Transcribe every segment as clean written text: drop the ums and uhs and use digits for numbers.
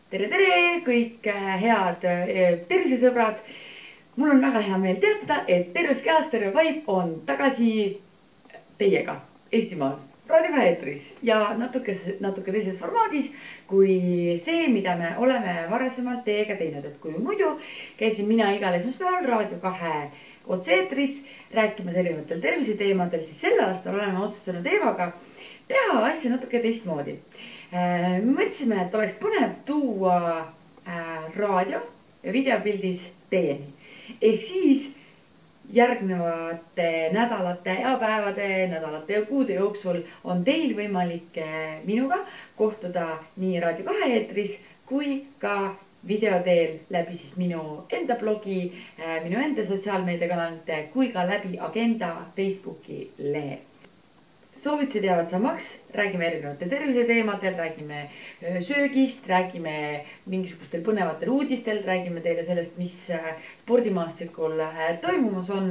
Tere kõik head tervisesõbrad. Mul on väga hea meel teatada, et Terves Kehas Terve Vaip on tagasi teiega Eestimaal Raadio 2 eetris ja natuke teises formaadis kui see, mida me oleme varasemalt teiega teinud. Et kui muidu käisin mina igal esmaspäeval Raadio 2 otse-eetris rääkimas erinevatel terviseteemadel, siis sel aastal oleme otsustanud Eevaga teha asja natuke teistmoodi. Mõtlesime, et oleks põnev tuua raadio ja videopildis teieni. Ehk siis järgnevate nädalate ja päevade, nädalate ja kuude jooksul on teil võimalik minuga kohtuda nii Raadio 2 eetris kui ka videoteel läbi siis minu enda blogi, minu enda sotsiaalmeediakanalite kui ka läbi Agenda Facebooki lehe. Soovitused jäävad samaks, räägime erinevate terviseteemadel, räägime söögist, räägime mingisugustel põnevatel uudistel, räägime teile sellest, mis spordimaastikul toimumas on.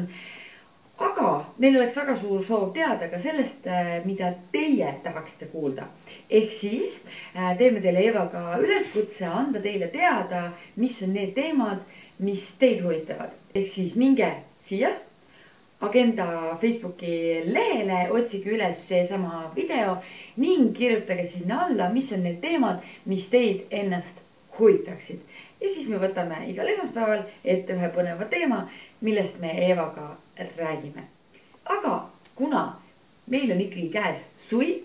Aga meil oleks väga suur soov teada ka sellest, mida teie tahaksite kuulda. Ehk siis teeme teile Eevaga üleskutse anda teile teada, mis on need teemad, mis teid huvitavad. Ehk siis minge siia Agenda Facebooki lehele, otsige üles seesama video ning kirjutage sinna alla, mis on need teemad, mis teid ennast huvitaksid. Ja siis me võtame igal esmaspäeval ette ühe põneva teema, millest me Eevaga räägime. Aga kuna meil on ikkagi käes suvi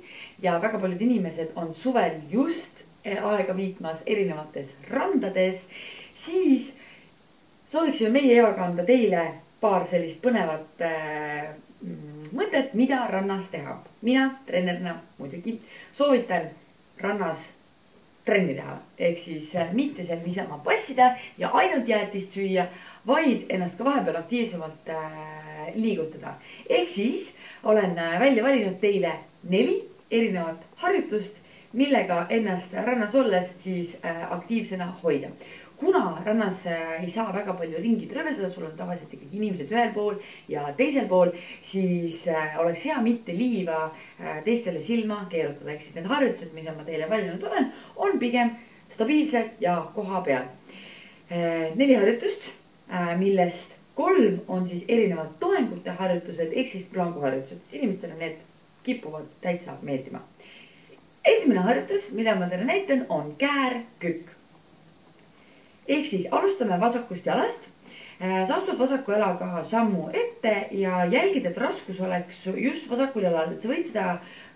ja väga paljud inimesed on suvel just aega viitmas erinevates randades, siis sooviksime meie Eevaga anda teile paar sellist põnevat mõtet, mida rannas teha. Mina treenerina muidugi soovitan rannas trenni teha. Ehk siis mitte seal niisama passida ja ainult jäätist süüa, vaid ennast ka vahepeal aktiivsemalt liigutada. Ehk siis olen välja valinud teile 4 erinevat harjutust, millega ennast rannas olles siis aktiivsena hoida. Kuna rannas ei saa väga palju ringi trööveldada, sul on tavaliselt ikkagi inimesed ühel pool ja teisel pool, siis oleks hea mitte liiva teistele silma keerutada. Ehk siis need harjutused, mida ma teile valinud olen, on pigem stabiilsed ja koha peal. 4 harjutust, millest 3 on siis erinevad toengute harjutused, ehk siis planguharjutused. Inimestele need kipuvad täitsa meeldima. Esimene harjutus, mida ma teile näitan, on käär-kükk. Ehk siis alustame vasakust jalast. Sa astud vasaku jalaga sammu ette ja jälgid, et raskus oleks just vasakul jalal. Et sa võid seda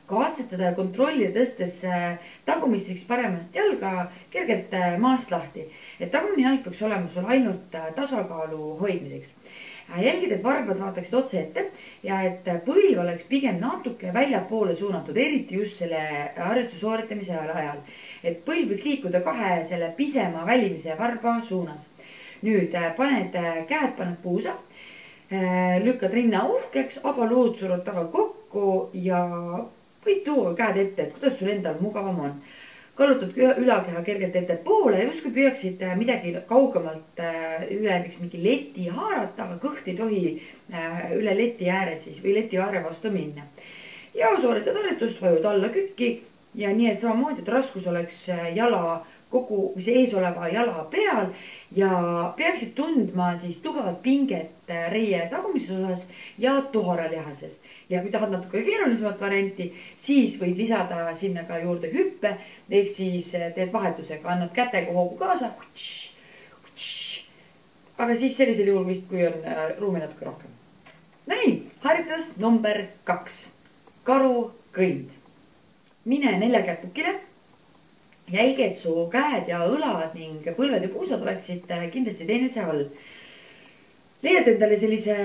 katsetada ja kontrollida tõstes tagumiseks paremast jalga kergelt maast lahti. Et tagumine jalg peaks olema sul ainult tasakaalu hoidmiseks. Jälgid, et varbad vaataksid otse ette ja et põlv oleks pigem natuke väljapoole suunatud, eriti just selle harjutuse sooritamise ajal. Et põlv võiks liikuda 2 selle pisema välimise varba suunas. Nüüd paned käed, paned puusa, lükkad rinna uhkeks, abaluud surud taga kokku ja võid tuua käed ette, et kuidas sul endal mugavam on. Kallutad ülakeha kergelt ette poole, justkui püüaksid midagi kaugemalt üle näiteks mingi leti haarata, aga kõht ei tohi üle leti ääre siis või leti ääre vastu minna. Ja sooritad harjutust, vajud alla kükki ja nii, et samamoodi, et raskus oleks jala kogu või see ees oleva jala peal ja peaksid tundma siis tugevat pinget reie tagumises osas ja tooralihases. Ja kui tahad natuke keerulisemat varianti, siis võid lisada sinna ka juurde hüppe, ehk siis teed vahetusega, annad kätega hoogu kaasa, aga siis sellisel juhul vist, kui on ruumi natuke rohkem. No nii, harjutus number 2. Karukõnd. Mine 4 käed pukile. Jälgi, et su käed ja õlad ning põlved ja puusad oleksid kindlasti teineteise all. Leiad endale sellise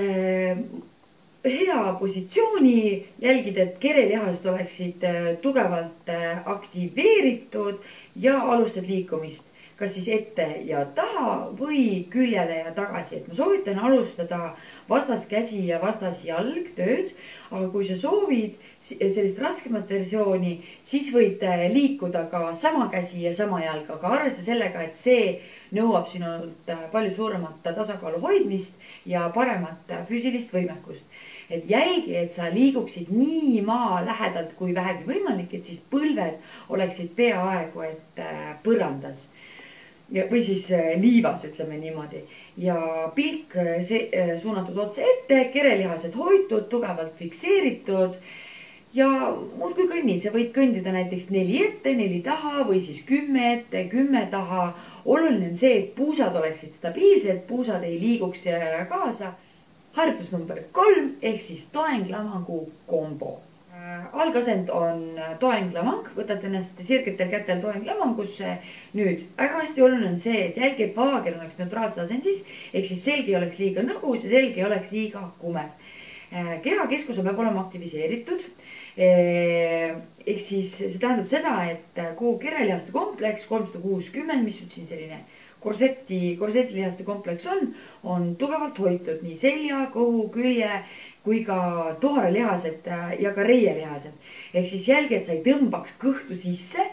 hea positsiooni, jälgid, et kerelihased oleksid tugevalt aktiveeritud ja alustad liikumist. Kas siis ette ja taha või küljele ja tagasi. Et ma soovitan alustada vastaskäsi ja vastasjalg tööd, aga kui sa soovid sellist raskemat versiooni, siis võid liikuda ka sama käsi ja sama jalg, aga arvesta sellega, et see nõuab sinult palju suuremat tasakaalu hoidmist ja paremat füüsilist võimekust. Et jälgi, et sa liiguksid nii maa lähedalt kui vähegi võimalik, et siis põlved oleksid peaaegu et põrandas. või siis liivas, ütleme niimoodi. Ja pilk suunatud otse ette, kerelihased hoitud, tugevalt fikseeritud. Ja muudkui kõnni, sa võid kõndida näiteks 4 ette, 4 taha või siis 10 ette, 10 taha. Oluline on see, et puusad oleksid stabiilsed, puusad ei liiguks kaasa. Harjutus number 3 ehk siis toeng-lamangu kombo. Algasend on toeng-lamang, võtad ennast sirgetel kätel toeng-lamangusse. Nüüd, väga hästi oluline on see, et jälgi, et vaager oleks neutraalses asendis, ehk siis selg ei oleks liiga nõgus ja selg ei oleks liiga kumev. Kehakeskus peab olema aktiviseeritud. Ehk siis see tähendab seda, et kogu kerelihaste kompleks 360, mis siin selline korsetilihaste kompleks on tugevalt hoitud nii selja, kõhu, külje kui ka toorelihased ja ka reielihased. Ehk siis jälgi, et sa ei tõmbaks kõhtu sisse,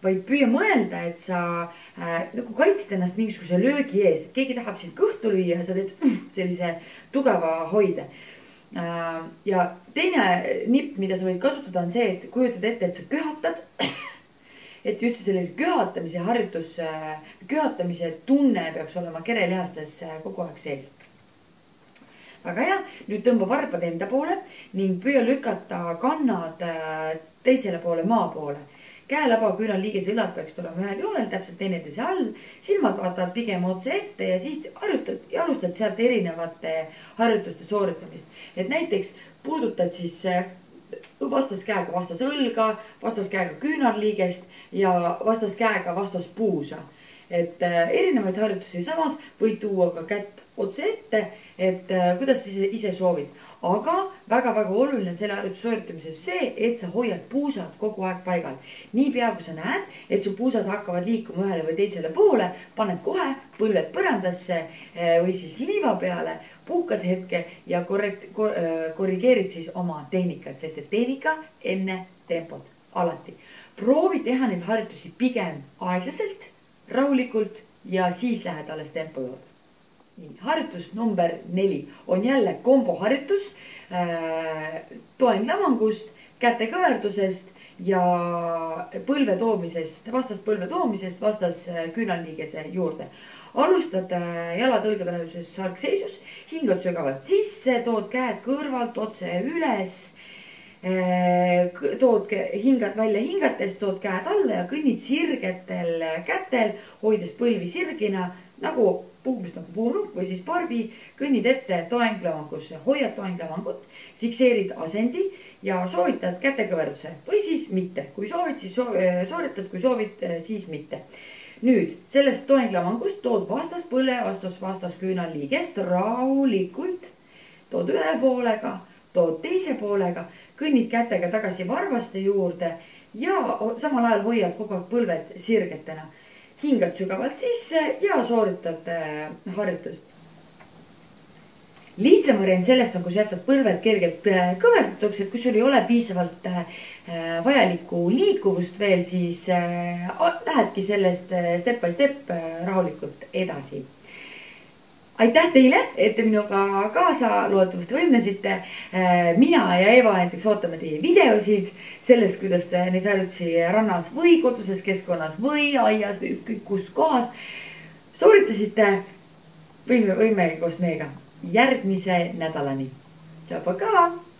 vaid püüa mõelda, et sa nagu kaitsid ennast mingisuguse löögi ees. Et keegi tahab sind kõhtu lüüa ja sa teed sellise tugeva hoide. Ja teine nipp, mida sa võid kasutada, on see, et kujutad ette, et sa köhatad. Et just sellise köhatamise harjutus, köhatamise tunne peaks olema kerelihastes kogu aeg sees. Väga hea, nüüd tõmba varbad enda poole ning püüa lükata kannad teisele poole maa poole. Käelaba, küünarliiges, õlad peaks tulema ühel joonel, täpselt teineteise all. Silmad vaatavad pigem otse ette ja siis harjutad ja alustad sealt erinevate harjutuste sooritamist. Et näiteks puudutad siis vastaskäega vastas õlga, vastaskäega küünarliigest ja vastaskäega vastas puusa. Et erinevaid harjutusi samas võid tuua ka kätt otse ette, et kuidas ise soovid. Aga väga-väga oluline on selle harjutuse sooritamises see, et sa hoiad puusad kogu aeg paigal. Nii pea, kui sa näed, et su puusad hakkavad liikuma ühele või teisele poole, paned kohe põlved põrandasse või siis liiva peale, puhkad hetke ja korrigeerid siis oma tehnikat, sest et tehnika enne tempot alati. Proovi teha neid harjutusi pigem aeglaselt, rahulikult ja siis lähed alles tempo juurde. Harjutus number 4 on jälle kombo harjutus toeng-lamangust, käte kõverdusest ja põlve toomisest, vastaspõlve toomisest vastas küünarliigese juurde. Alustad jalad õlgade läheduses sargseisus, hingad sügavalt sisse, tood käed kõrvalt otse üles, hingad välja hingates, tood käed alla ja kõnnid sirgetel kätel, hoides põlvi sirgina nagu puhumist nagu puunuk või siis parbi, kõnnid ette toeng-lamangusse, hoiad toeng-lamangut, fikseerid asendi ja soovitad kätekõverduse või siis mitte. Kui soovid, siis sooritad, kui soovid, siis mitte. Nüüd sellest toeng-lamangust tood vastaspõle, vastas küünarliigest rahulikult, tood ühe poolega, tood teise poolega, kõnnid kätega tagasi varvaste juurde ja samal ajal hoiad kogu aeg põlved sirgetena. Hingad sügavalt sisse ja sooritad harjutust. Lihtsam variant sellest on, kui sa jätad põlved kergelt kõverdatuks, et kui sul ei ole piisavalt vajalikku liikuvust veel, siis lähedki sellest step by step rahulikult edasi. Aitäh teile, et te minuga kaasa loodetavasti võimnesite. Mina ja Eva näiteks ootame teie videosid sellest, kuidas te neid harjutusi rannas või koduses keskkonnas või aias või ükskõik kus kohas sooritasite. Võime koos meiega järgmise nädalani. Tšau, pakaa!